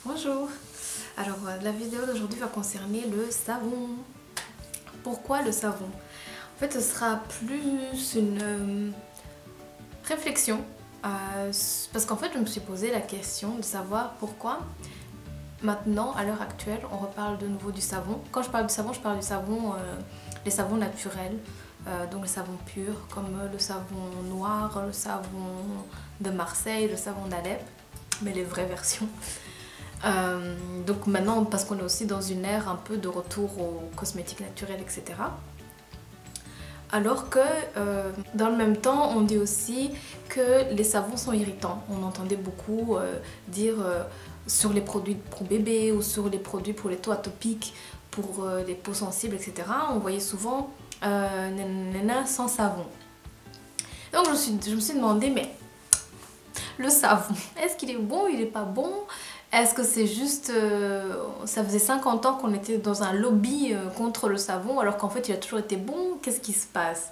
Bonjour. Alors la vidéo d'aujourd'hui va concerner le savon. Pourquoi le savon? En fait ce sera plus une réflexion parce qu'en fait je me suis posé la question de savoir pourquoi maintenant à l'heure actuelle on reparle de nouveau du savon. Quand je parle du savon, je parle du savon, les savons naturels, donc le savon pur comme le savon noir, le savon de Marseille, le savon d'Alep, mais les vraies versions. Donc maintenant, parce qu'on est aussi dans une ère un peu de retour aux cosmétiques naturels, etc. Alors que dans le même temps, on dit aussi que les savons sont irritants. On entendait beaucoup dire sur les produits pour bébé ou sur les produits pour les taux atopiques, pour les peaux sensibles, etc. On voyait souvent nana sans savon. Donc je me suis demandé, mais le savon, est-ce qu'il est bon, il est pas bon? Est-ce que c'est juste... ça faisait 50 ans qu'on était dans un lobby contre le savon alors qu'en fait il a toujours été bon? Qu'est-ce qui se passe?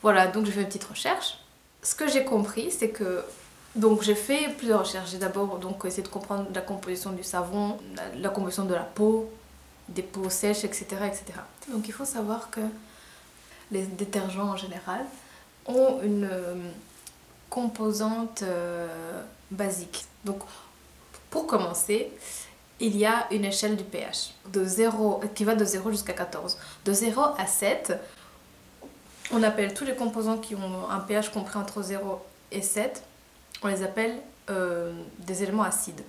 Voilà, donc j'ai fait une petite recherche. Ce que j'ai compris, c'est que... Donc j'ai fait plusieurs recherches. J'ai d'abord donc essayé de comprendre la composition du savon, la composition de la peau, des peaux sèches, etc., etc. Donc il faut savoir que les détergents en général ont une composante basique. Donc pour commencer, il y a une échelle du pH qui va de 0 jusqu'à 14. De 0 à 7, on appelle tous les composants qui ont un pH compris entre 0 et 7, on les appelle des éléments acides.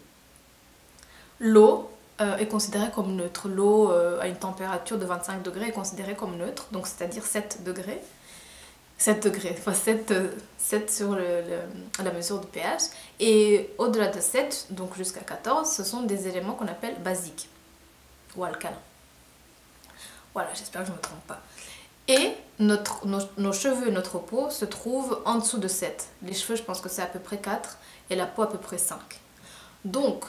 L'eau est considérée comme neutre. L'eau à une température de 25 degrés est considérée comme neutre, donc c'est-à-dire 7 degrés. 7 degrés, enfin 7 sur la mesure du pH. Et au-delà de 7, donc jusqu'à 14, ce sont des éléments qu'on appelle basiques ou alcalins. Voilà, j'espère que je ne me trompe pas. Et nos cheveux et notre peau se trouvent en dessous de 7. Les cheveux, je pense que c'est à peu près 4 et la peau à peu près 5. Donc,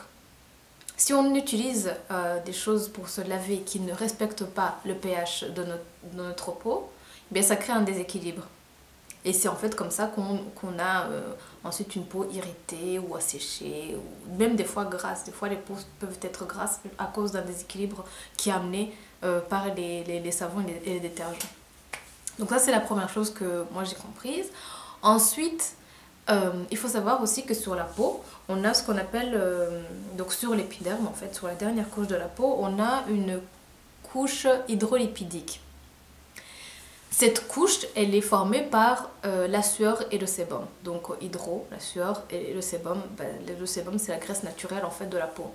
si on utilise des choses pour se laver qui ne respectent pas le pH de notre peau, eh bien ça crée un déséquilibre. Et c'est en fait comme ça qu'on a ensuite une peau irritée ou asséchée, ou même des fois grasse. Des fois les peaux peuvent être grasses à cause d'un déséquilibre qui est amené par les savons et les détergents. Donc ça c'est la première chose que moi j'ai comprise. Ensuite, il faut savoir aussi que sur la peau, on a ce qu'on appelle, donc sur l'épiderme en fait, sur la dernière couche de la peau, on a une couche hydrolipidique. Cette couche, elle est formée par la sueur et le sébum. Donc hydro, la sueur, et le sébum, le sébum c'est la graisse naturelle en fait de la peau.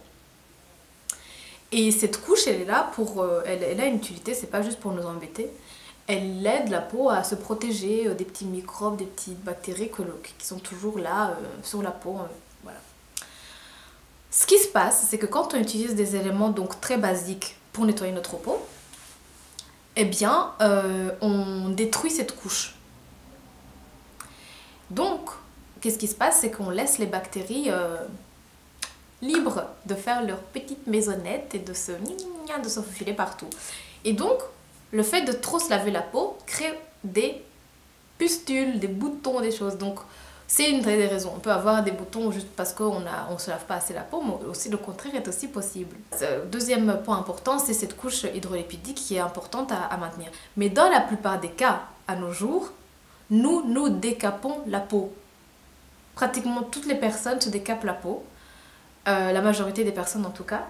Et cette couche, elle est là pour, elle a une utilité, c'est pas juste pour nous embêter. Elle aide la peau à se protéger des petits microbes, des petites bactéries qui sont toujours là sur la peau. Voilà. Ce qui se passe, c'est que quand on utilise des éléments donc très basiques pour nettoyer notre peau, eh bien, on détruit cette couche. Donc, qu'est-ce qui se passe? C'est qu'on laisse les bactéries libres de faire leur petite maisonnette et de se faufiler partout. Et donc, le fait de trop se laver la peau crée des pustules, des boutons, des choses. Donc, c'est une des raisons. On peut avoir des boutons juste parce qu'on ne se lave pas assez la peau, mais aussi le contraire est aussi possible. Deuxième point important, c'est cette couche hydrolipidique qui est importante à maintenir. Mais dans la plupart des cas, à nos jours, nous décapons la peau. Pratiquement toutes les personnes se décapent la peau, la majorité des personnes en tout cas,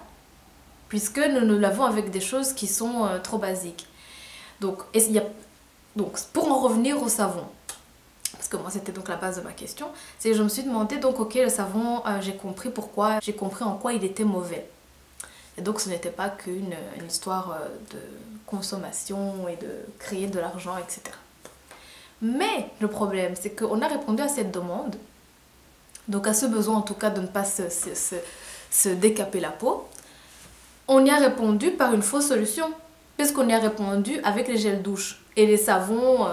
puisque nous nous lavons avec des choses qui sont trop basiques. Donc pour en revenir au savon, parce que moi c'était donc la base de ma question, c'est que je me suis demandé donc ok le savon, j'ai compris en quoi il était mauvais. Et donc ce n'était pas qu'une histoire de consommation et de créer de l'argent, etc. Mais le problème c'est qu'on a répondu à cette demande, donc à ce besoin en tout cas de ne pas se décaper la peau, on y a répondu par une fausse solution, puisqu'on y a répondu avec les gels douche et les savons,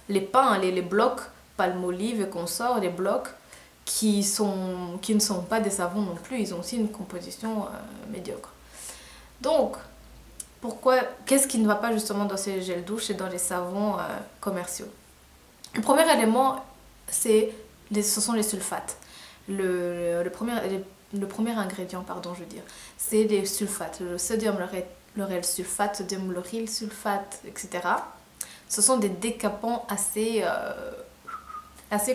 les pains, les blocs Palmolive et consorts, les blocs qui ne sont pas des savons non plus, ils ont aussi une composition médiocre. Donc, qu'est-ce qui ne va pas justement dans ces gels douche et dans les savons commerciaux? Le premier élément, ce sont les sulfates. le premier ingrédient, pardon, je veux dire, c'est les sulfates, le sodium lauryl sulfate, sodium lauryl sulfate, etc. Ce sont des décapants assez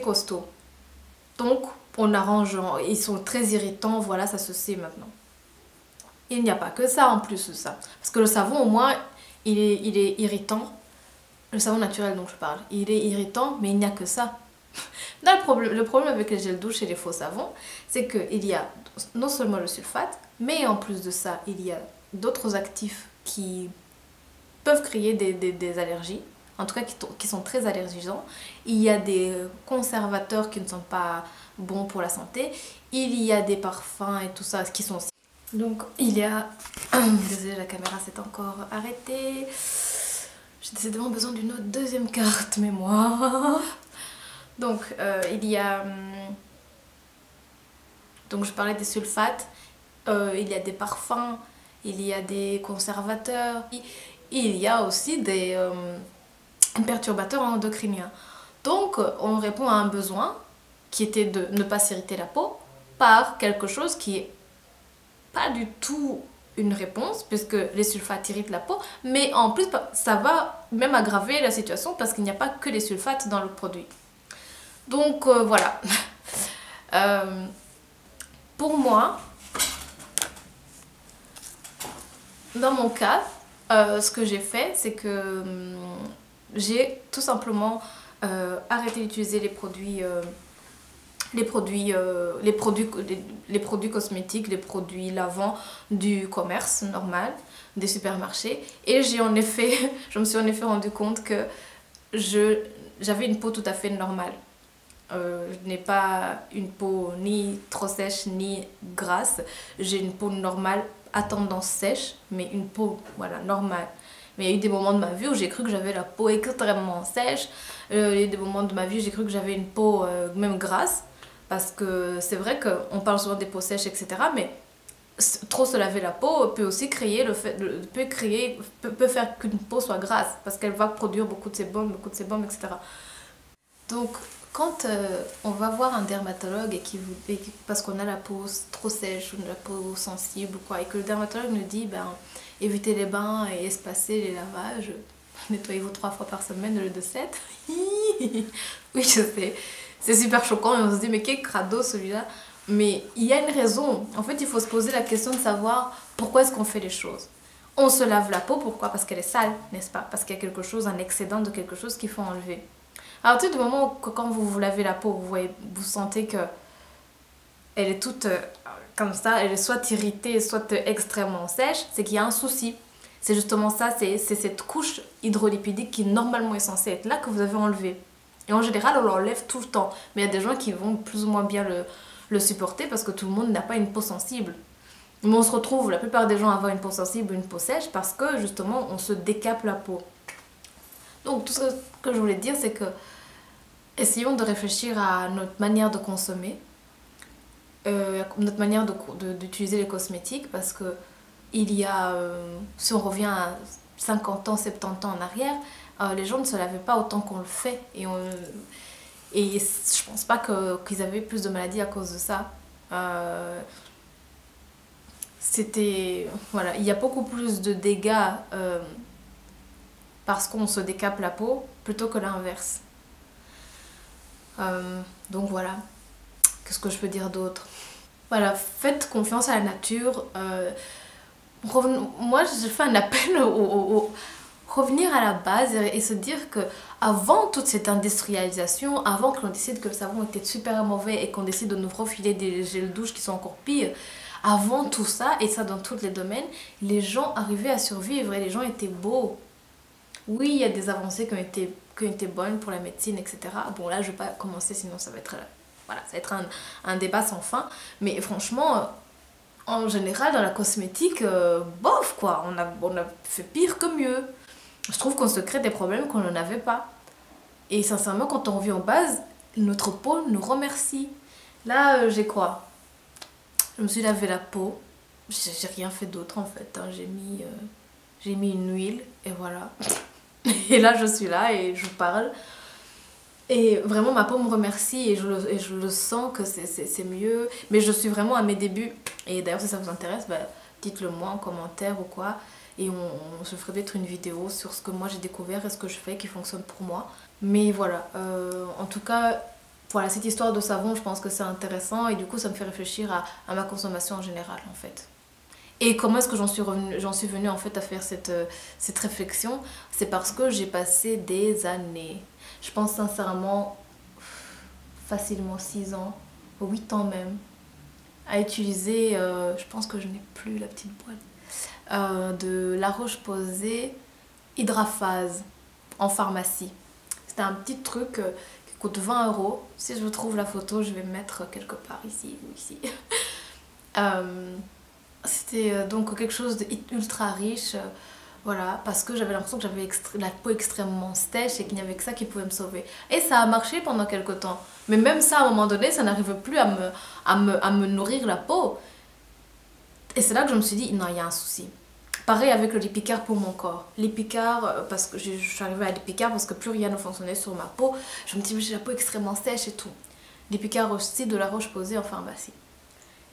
costauds. Donc, on arrange, ils sont très irritants, voilà, ça se sait maintenant. Il n'y a pas que ça en plus de ça. Parce que le savon, au moins, il est irritant. Le savon naturel dont je parle, il est irritant, mais il n'y a que ça. Là, le problème avec les gels douche et les faux savons, c'est qu'il y a non seulement le sulfate, mais en plus de ça, il y a d'autres actifs qui peuvent créer des allergies, en tout cas qui sont très allergisants. Il y a des conservateurs qui ne sont pas bons pour la santé. Il y a des parfums et tout ça qui sont... Donc il y a... Désolée, la caméra s'est encore arrêtée. J'ai décidément besoin d'une autre deuxième carte mémoire. Donc il y a... Donc je parlais des sulfates. Il y a des parfums. Il y a des conservateurs. Il y a aussi des perturbateurs endocriniens. Donc on répond à un besoin qui était de ne pas s'irriter la peau par quelque chose qui est pas du tout une réponse puisque les sulfates irritent la peau, mais en plus ça va même aggraver la situation parce qu'il n'y a pas que les sulfates dans le produit. Donc voilà. Pour moi, dans mon cas, ce que j'ai fait, c'est que j'ai tout simplement arrêté d'utiliser les produits cosmétiques, les produits lavants du commerce normal, des supermarchés. Et je me suis en effet rendu compte que j'avais une peau tout à fait normale. Je n'ai pas une peau ni trop sèche ni grasse. J'ai une peau normale à tendance sèche, mais une peau voilà, normale. Mais il y a eu des moments de ma vie où j'ai cru que j'avais la peau extrêmement sèche. Il y a eu des moments de ma vie où j'ai cru que j'avais une peau même grasse. Parce que c'est vrai qu'on parle souvent des peaux sèches, etc. Mais trop se laver la peau peut aussi créer peut faire qu'une peau soit grasse. Parce qu'elle va produire beaucoup de sébum, etc. Donc, quand on va voir un dermatologue parce qu'on a la peau trop sèche ou la peau sensible, quoi, et que le dermatologue nous dit évitez les bains et espacez les lavages, nettoyez-vous 3 fois par semaine au lieu de 7. Oui, je sais, c'est super choquant et on se dit mais quel crado celui-là. Mais il y a une raison. En fait, il faut se poser la question de savoir pourquoi est-ce qu'on fait les choses. On se lave la peau, pourquoi? Parce qu'elle est sale, n'est-ce pas? Parce qu'il y a quelque chose, un excédent de quelque chose qu'il faut enlever. À partir du moment où quand vous vous lavez la peau, vous sentez que elle est toute comme ça, elle est soit irritée, soit extrêmement sèche, c'est qu'il y a un souci. C'est justement ça, c'est cette couche hydrolipidique qui normalement est censée être là que vous avez enlevée. Et en général, on l'enlève tout le temps. Mais il y a des gens qui vont plus ou moins bien le supporter parce que tout le monde n'a pas une peau sensible. Mais on se retrouve, la plupart des gens, à avoir une peau sensible ou une peau sèche parce que justement, on se décape la peau. Donc tout ce que je voulais dire, c'est que essayons de réfléchir à notre manière de consommer, notre manière d'utiliser les cosmétiques, parce que il y a, si on revient à 50 ans, 70 ans en arrière, les gens ne se lavaient pas autant qu'on le fait. Et je pense pas qu'ils avaient plus de maladies à cause de ça. Voilà, il y a beaucoup plus de dégâts parce qu'on se décape la peau plutôt que l'inverse. Donc voilà, qu'est-ce que je peux dire d'autre? Voilà, faites confiance à la nature. Moi, je fais un appel revenir à la base et se dire que avant toute cette industrialisation, avant que l'on décide que le savon était super mauvais et qu'on décide de nous refiler des gels douche qui sont encore pires, avant tout ça, et ça dans tous les domaines, les gens arrivaient à survivre et les gens étaient beaux. Oui, il y a des avancées qui ont été bonnes pour la médecine, etc. Bon, là, je ne vais pas commencer, sinon ça va être, voilà, ça va être un débat sans fin. Mais franchement, en général, dans la cosmétique, bof, quoi. On a fait pire que mieux. Je trouve qu'on se crée des problèmes qu'on n'en avait pas. Et sincèrement, quand on revient en base, notre peau nous remercie. Là, j'ai quoi? Je me suis lavé la peau. J'ai rien fait d'autre, en fait. Hein. J'ai mis une huile, et voilà. Et là, je suis là et je vous parle. Et vraiment, ma peau me remercie et je le sens que c'est mieux. Mais je suis vraiment à mes débuts. Et d'ailleurs, si ça vous intéresse, bah, dites-le moi en commentaire ou quoi. Et on se ferait peut-être une vidéo sur ce que moi j'ai découvert et ce que je fais qui fonctionne pour moi. Mais voilà, en tout cas, voilà, cette histoire de savon, je pense que c'est intéressant. Et du coup, ça me fait réfléchir à ma consommation en général, en fait. Et comment est-ce que j'en suis venue en fait à faire cette réflexion? C'est parce que j'ai passé des années, je pense sincèrement facilement 6 ans, 8 ans même, à utiliser, je pense que je n'ai plus la petite boîte, de La Roche-Posay Hydraphase en pharmacie. C'était un petit truc qui coûte 20 €. Si je vous trouve la photo, je vais mettre quelque part ici ou ici. Euh, C'était donc quelque chose d'ultra riche, voilà, parce que j'avais l'impression que j'avais la peau extrêmement sèche et qu'il n'y avait que ça qui pouvait me sauver. Et ça a marché pendant quelques temps. Mais même ça, à un moment donné, ça n'arrive plus à me nourrir la peau. Et c'est là que je me suis dit, non, il y a un souci. Pareil avec le Lipicard pour mon corps. Lipicard, parce que je suis arrivée à Lipicard parce que plus rien ne fonctionnait sur ma peau. Je me dis, mais j'ai la peau extrêmement sèche et tout. Lipicard aussi de La Roche-Posay en pharmacie.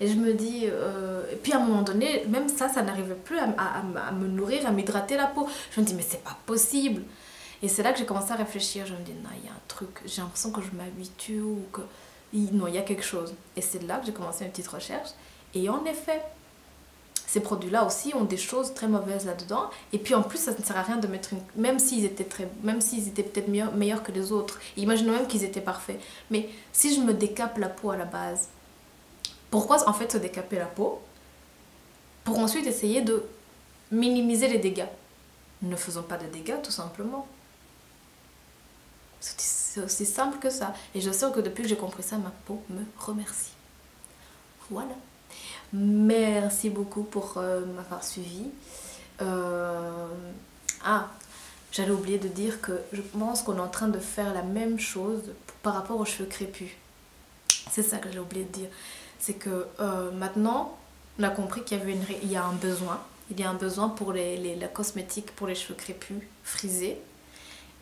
Et je me dis, et puis à un moment donné, même ça n'arrivait plus à me nourrir, à m'hydrater la peau. Je me dis, mais c'est pas possible. Et c'est là que j'ai commencé à réfléchir. Je me dis, non, il y a un truc, j'ai l'impression que je m'habitue ou que. Non, il y a quelque chose. Et c'est là que j'ai commencé une petite recherche. Et en effet, ces produits-là aussi ont des choses très mauvaises là-dedans. Et puis en plus, ça ne sert à rien de mettre une. Même s'ils étaient peut-être meilleurs que les autres. Imaginons même qu'ils étaient parfaits. Mais si je me décape la peau à la base, pourquoi en fait se décaper la peau? Pour ensuite essayer de minimiser les dégâts. Ne faisons pas de dégâts tout simplement. C'est aussi simple que ça. Et je sais que depuis que j'ai compris ça, ma peau me remercie. Voilà. Merci beaucoup pour m'avoir suivi. Ah, j'allais oublier de dire que je pense qu'on est en train de faire la même chose par rapport aux cheveux crépus. C'est ça que j'ai oublié de dire. C'est que maintenant, on a compris qu'il y a un besoin. Il y a un besoin pour la cosmétique pour les cheveux crépus, frisés.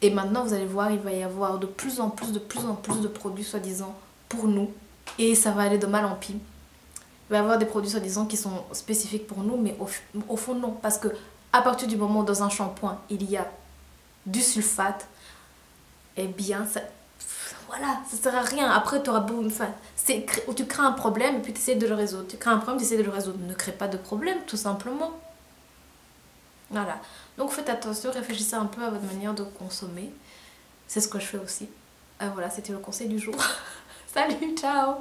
Et maintenant, vous allez voir, il va y avoir de plus en plus de produits soi-disant pour nous. Et ça va aller de mal en pis. Il va y avoir des produits soi-disant qui sont spécifiques pour nous, mais au fond non. Parce que à partir du moment où dans un shampoing, il y a du sulfate, eh bien, ça, voilà, ça sert à rien. Après, tu auras beau, enfin, tu crées un problème et puis tu essaies de le résoudre. Tu crées un problème, tu essaies de le résoudre. Ne crée pas de problème, tout simplement. Voilà. Donc faites attention, réfléchissez un peu à votre manière de consommer. C'est ce que je fais aussi. Voilà, c'était le conseil du jour. Salut, ciao!